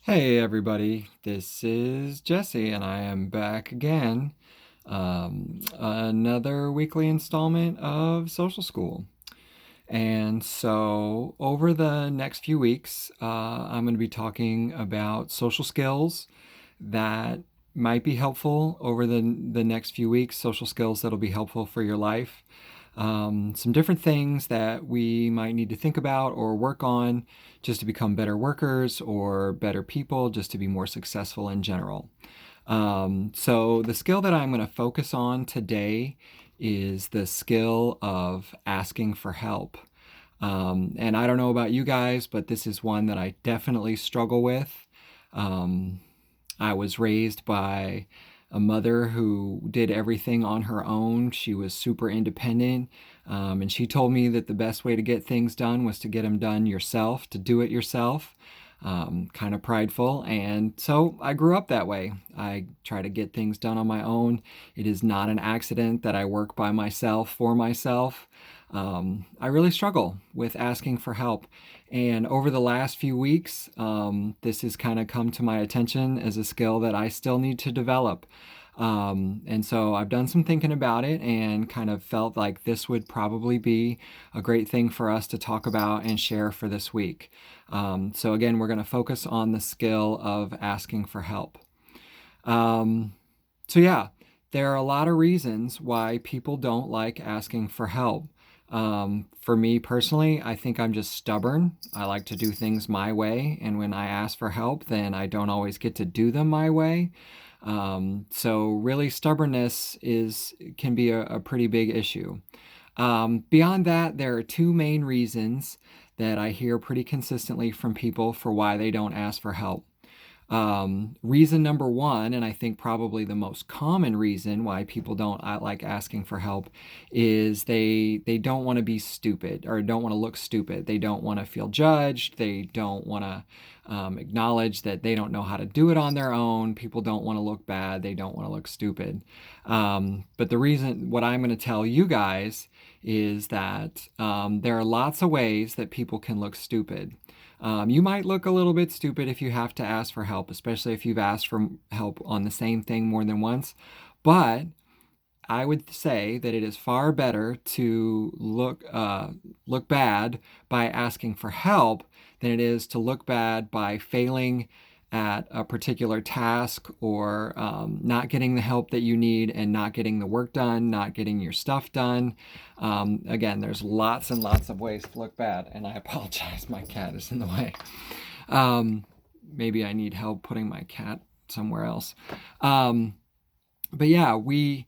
Hey everybody, this is Jesse, and I am back again. Another weekly installment of Social School. And so, over the next few weeks, I'm going to be talking about social skills that might be helpful over the next few weeks, social skills that'll be helpful for your life. Some different things that we might need to think about or work on just to become better workers or better people, just to be more successful in general. So, the skill that I'm going to focus on today is the skill of asking for help. And I don't know about you guys, but this is one that I definitely struggle with. Um, I was raised by a mother who did everything on her own. She was super independent. And she told me that the best way to get things done was to get them done yourself, to do it yourself. Kind of prideful. And so I grew up that way. I try to get things done on my own. It is not an accident that I work by myself for myself. I really struggle with asking for help. And over the last few weeks, this has kind of come to my attention as a skill that I still need to develop. And so I've done some thinking about it and kind of felt like this would probably be a great thing for us to talk about and share for this week. So, again, we're going to focus on the skill of asking for help. Um, so, there are a lot of reasons why people don't like asking for help. For me personally, I think I'm just stubborn. I like to do things my way, and when I ask for help, then I don't always get to do them my way. So really, stubbornness is can be a pretty big issue. Beyond that, there are two main reasons that I hear pretty consistently from people for why they don't ask for help. Reason number one, and I think probably the most common reason why people don't like asking for help, is they don't want to be stupid or don't want to look stupid. They don't want to feel judged. They don't want to acknowledge that they don't know how to do it on their own. People don't want to look bad. They don't want to look stupid. But the reason, what I'm going to tell you guys, is that there are lots of ways that people can look stupid. You might look a little bit stupid if you have to ask for help, especially if you've asked for help on the same thing more than once. But I would say that it is far better to look bad by asking for help than it is to look bad by failing at a particular task or not getting the help that you need and not getting the work done, not getting your stuff done. Again, there's lots and lots of ways to look bad, and I apologize, my cat is in the way. Um, Maybe I need help putting my cat somewhere else. Um, but yeah, we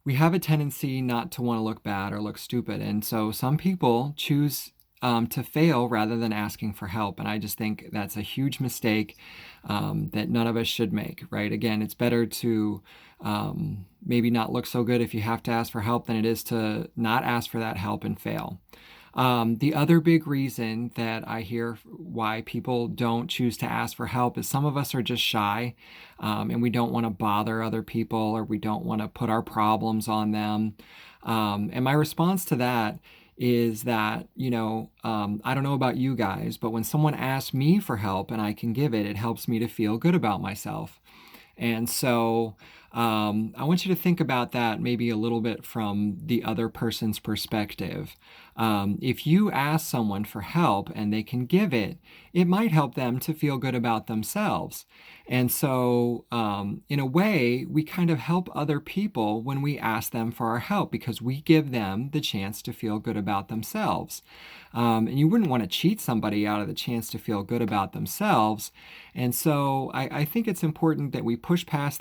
have a tendency not to want to look bad or look stupid. And so some people choose to fail rather than asking for help. And I just think that's a huge mistake that none of us should make, right? Again, it's better to maybe not look so good if you have to ask for help than it is to not ask for that help and fail. The other big reason that I hear why people don't choose to ask for help is some of us are just shy, and we don't want to bother other people or we don't want to put our problems on them. And my response to that is that, I don't know about you guys, but when someone asks me for help and I can give it, it helps me to feel good about myself. And so I want you to think about that maybe a little bit from the other person's perspective. If you ask someone for help and they can give it, it might help them to feel good about themselves. And so, in a way, we kind of help other people when we ask them for our help because we give them the chance to feel good about themselves. And you wouldn't want to cheat somebody out of the chance to feel good about themselves. And so I think it's important that we push past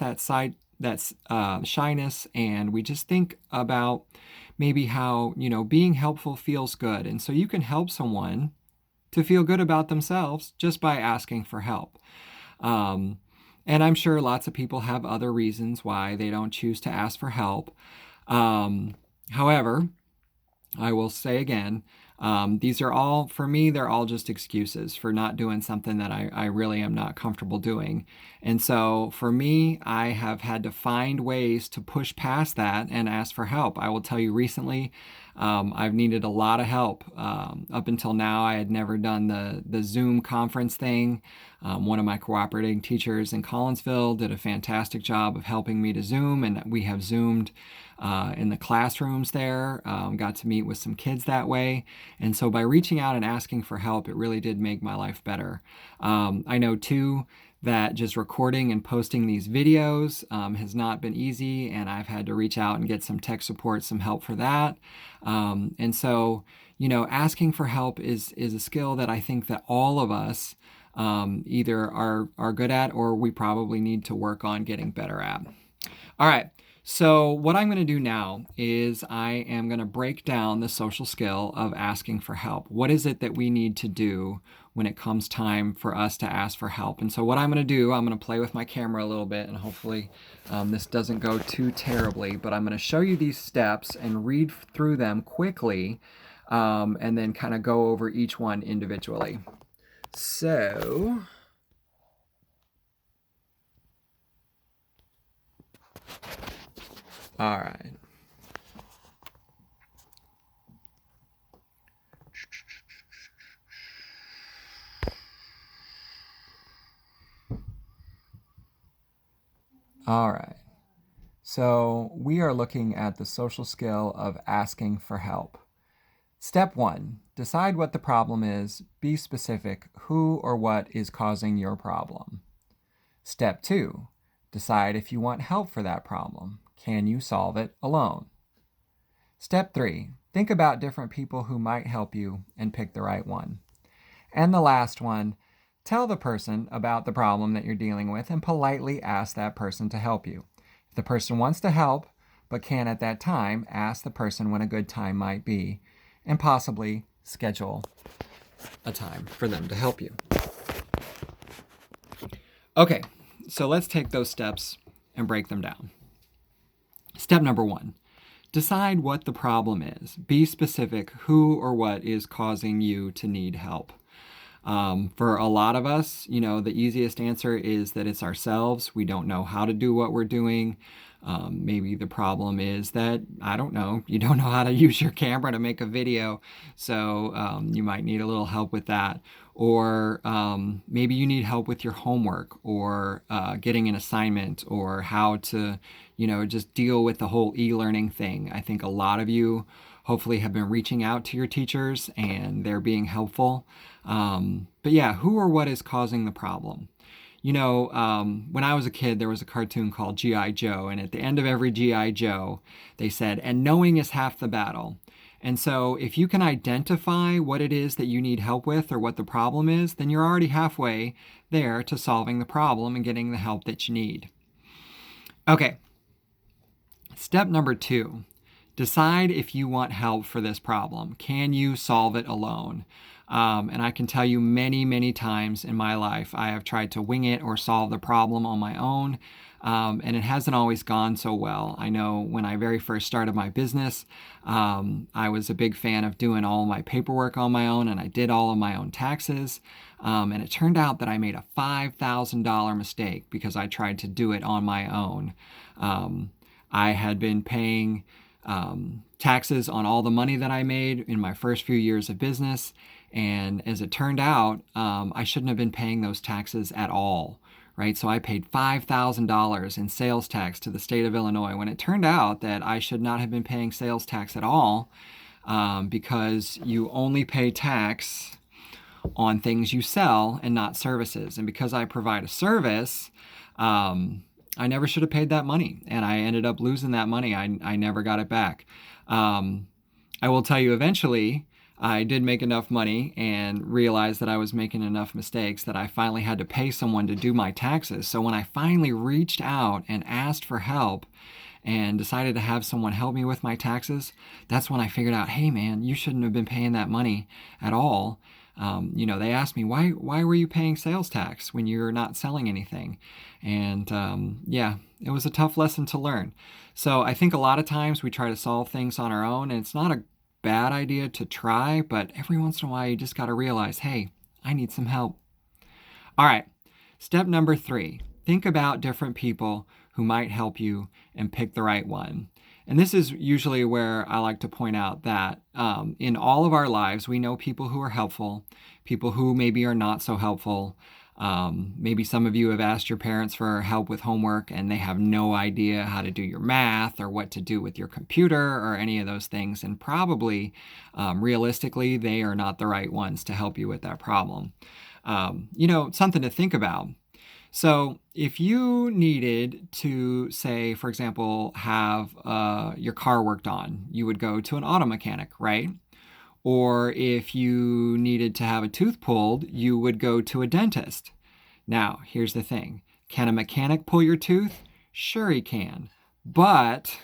that's shyness, and we just think about maybe how, being helpful feels good. And so you can help someone to feel good about themselves just by asking for help. Um, and I'm sure lots of people have other reasons why they don't choose to ask for help. However, I will say again, these are all, for me, they're all just excuses for not doing something that I really am not comfortable doing. And so for me, I have had to find ways to push past that and ask for help. I will tell you recently, I've needed a lot of help. Up until now, I had never done the Zoom conference thing. One of my cooperating teachers in Collinsville did a fantastic job of helping me to Zoom, and we have Zoomed in the classrooms there. Got to meet with some kids that way. And so by reaching out and asking for help, it really did make my life better. I know too that just recording and posting these videos has not been easy, and I've had to reach out and get some tech support, some help for that. And so, asking for help is a skill that I think that all of us either are good at, or we probably need to work on getting better at. All right. So what I'm going to do now is I am going to break down the social skill of asking for help. What is it that we need to do when it comes time for us to ask for help? And so what I'm going to do, I'm going to play with my camera a little bit, and hopefully this doesn't go too terribly, but I'm going to show you these steps and read through them quickly, and then kind of go over each one individually. So... all right. All right. So we are looking at the social skill of asking for help. Step 1, decide what the problem is. Be specific who or what is causing your problem. Step 2, decide if you want help for that problem. Can you solve it alone? Step 3, think about different people who might help you and pick the right one. And the last one, tell the person about the problem that you're dealing with and politely ask that person to help you. If the person wants to help but can't at that time, ask the person when a good time might be, and possibly schedule a time for them to help you. Okay, so let's take those steps and break them down. Step number 1, decide what the problem is. Be specific who or what is causing you to need help. For a lot of us, the easiest answer is that it's ourselves. We don't know how to do what we're doing. Maybe the problem is that, I don't know, you don't know how to use your camera to make a video, so you might need a little help with that. Or maybe you need help with your homework, or getting an assignment, or how to, just deal with the whole e-learning thing. I think a lot of you hopefully have been reaching out to your teachers and they're being helpful. But yeah, who or what is causing the problem? When I was a kid, there was a cartoon called G.I. Joe, and at the end of every G.I. Joe, they said, "And knowing is half the battle." And so if you can identify what it is that you need help with or what the problem is, then you're already halfway there to solving the problem and getting the help that you need. Okay, step number 2. Decide if you want help for this problem. Can you solve it alone? And I can tell you many, many times in my life, I have tried to wing it or solve the problem on my own, and it hasn't always gone so well. I know when I very first started my business, I was a big fan of doing all my paperwork on my own, and I did all of my own taxes. And it turned out that I made a $5,000 mistake because I tried to do it on my own. I had been paying taxes on all the money that I made in my first few years of business. And as it turned out, I shouldn't have been paying those taxes at all, right? So I paid $5,000 in sales tax to the state of Illinois when it turned out that I should not have been paying sales tax at all, because you only pay tax on things you sell and not services. And because I provide a service, I never should have paid that money, and I ended up losing that money. I never got it back. I will tell you, eventually, I did make enough money and realized that I was making enough mistakes that I finally had to pay someone to do my taxes. So when I finally reached out and asked for help and decided to have someone help me with my taxes, that's when I figured out, hey man, you shouldn't have been paying that money at all. They asked me, why were you paying sales tax when you're not selling anything? And it was a tough lesson to learn. So I think a lot of times we try to solve things on our own, and it's not a bad idea to try, but every once in a while you just got to realize, hey, I need some help. All right, step number 3, think about different people who might help you and pick the right one. And this is usually where I like to point out that in all of our lives, we know people who are helpful, people who maybe are not so helpful. Maybe some of you have asked your parents for help with homework and they have no idea how to do your math or what to do with your computer or any of those things. And probably, realistically, they are not the right ones to help you with that problem. Something to think about. So, if you needed to, say, for example, have your car worked on, you would go to an auto mechanic, right? Or if you needed to have a tooth pulled, you would go to a dentist. Now, here's the thing. Can a mechanic pull your tooth? Sure, he can. But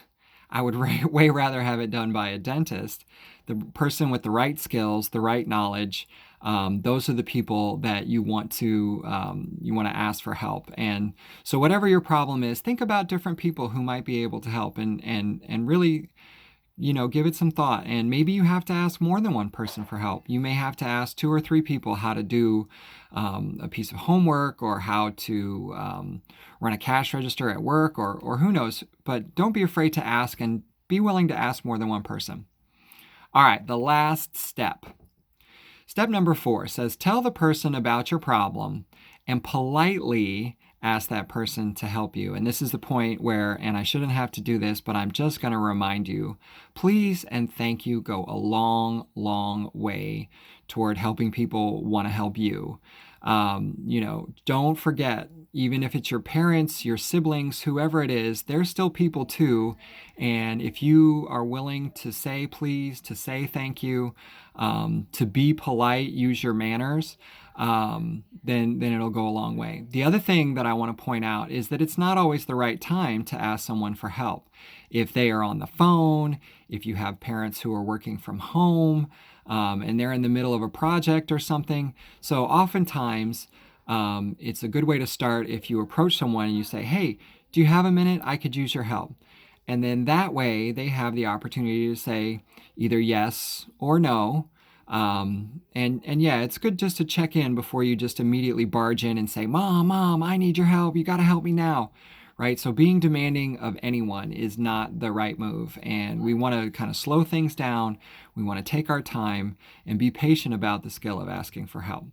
I would way rather have it done by a dentist. The person with the right skills, the right knowledge, those are the people that you want to ask for help. And so, whatever your problem is, think about different people who might be able to help, and really, give it some thought. And maybe you have to ask more than one person for help. You may have to ask 2 or 3 people how to do a piece of homework, or how to run a cash register at work, or who knows. But don't be afraid to ask, and be willing to ask more than one person. All right, the last step. Step number 4 says, tell the person about your problem and politely ask that person to help you. And this is the point where, and I shouldn't have to do this, but I'm just going to remind you, please and thank you go a long, long way toward helping people want to help you. Don't forget, even if it's your parents, your siblings, whoever it is, they're still people too. And if you are willing to say please, to say thank you, to be polite, use your manners, then it'll go a long way. The other thing that I want to point out is that it's not always the right time to ask someone for help. If they are on the phone, if you have parents who are working from home, and they're in the middle of a project or something. So oftentimes, it's a good way to start if you approach someone and you say, hey, do you have a minute? I could use your help. And then that way they have the opportunity to say either yes or no. And yeah, it's good just to check in before you just immediately barge in and say, Mom, I need your help. You got to help me now. Right? So being demanding of anyone is not the right move. And we want to kind of slow things down. We want to take our time and be patient about the skill of asking for help.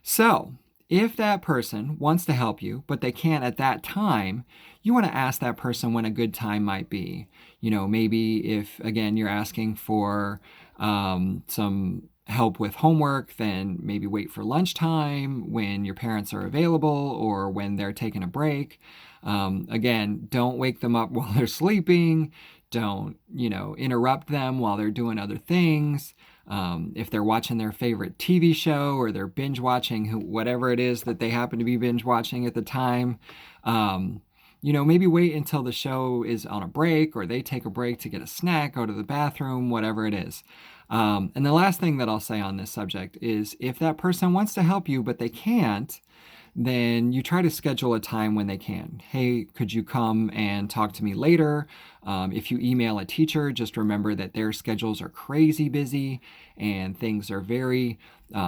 So if that person wants to help you, but they can't at that time, you want to ask that person when a good time might be. Maybe if, again, you're asking for some help with homework, then maybe wait for lunchtime when your parents are available or when they're taking a break. Again, don't wake them up while they're sleeping. Don't, interrupt them while they're doing other things. If they're watching their favorite TV show or they're binge watching whatever it is that they happen to be binge watching at the time, maybe wait until the show is on a break or they take a break to get a snack, go to the bathroom, whatever it is. And the last thing that I'll say on this subject is if that person wants to help you but they can't, then you try to schedule a time when they can. Hey, could you come and talk to me later? If you email a teacher, just remember that their schedules are crazy busy and things are very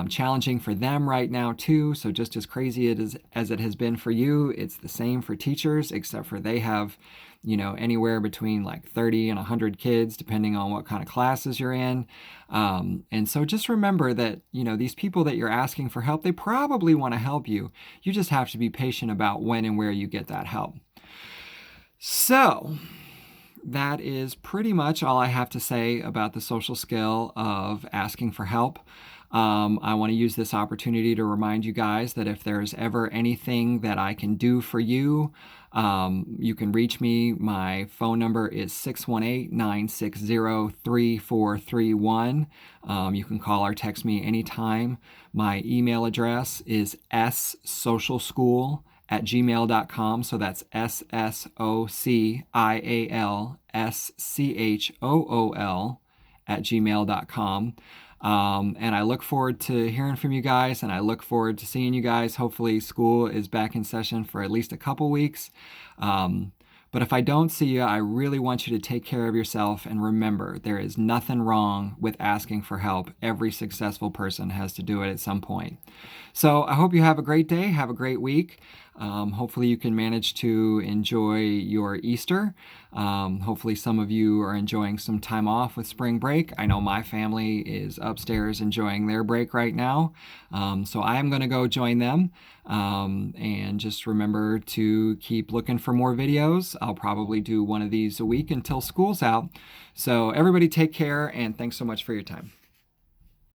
challenging for them right now too. So just as crazy as it has been for you, it's the same for teachers, except for they have, anywhere between like 30 and 100 kids, depending on what kind of classes you're in. And so just remember that, these people that you're asking for help, they probably want to help you. You just have to be patient about when and where you get that help. So that is pretty much all I have to say about the social skill of asking for help. I want to use this opportunity to remind you guys that if there's ever anything that I can do for you, you can reach me. My phone number is 618-960-3431. You can call or text me anytime. My email address is ssocialschool@gmail.com. So that's ssocialschool@gmail.com. And I look forward to hearing from you guys, and I look forward to seeing you guys. Hopefully school is back in session for at least a couple weeks. But But if I don't see you, I really want you to take care of yourself and remember there is nothing wrong with asking for help. Every successful person has to do it at some point. So I hope you have a great day, have a great week. Hopefully, you can manage to enjoy your Easter. Hopefully, some of you are enjoying some time off with spring break. I know my family is upstairs enjoying their break right now. So I am going to go join them. And just remember to keep looking for more videos. I'll probably do one of these a week until school's out. So, everybody, take care, and thanks so much for your time.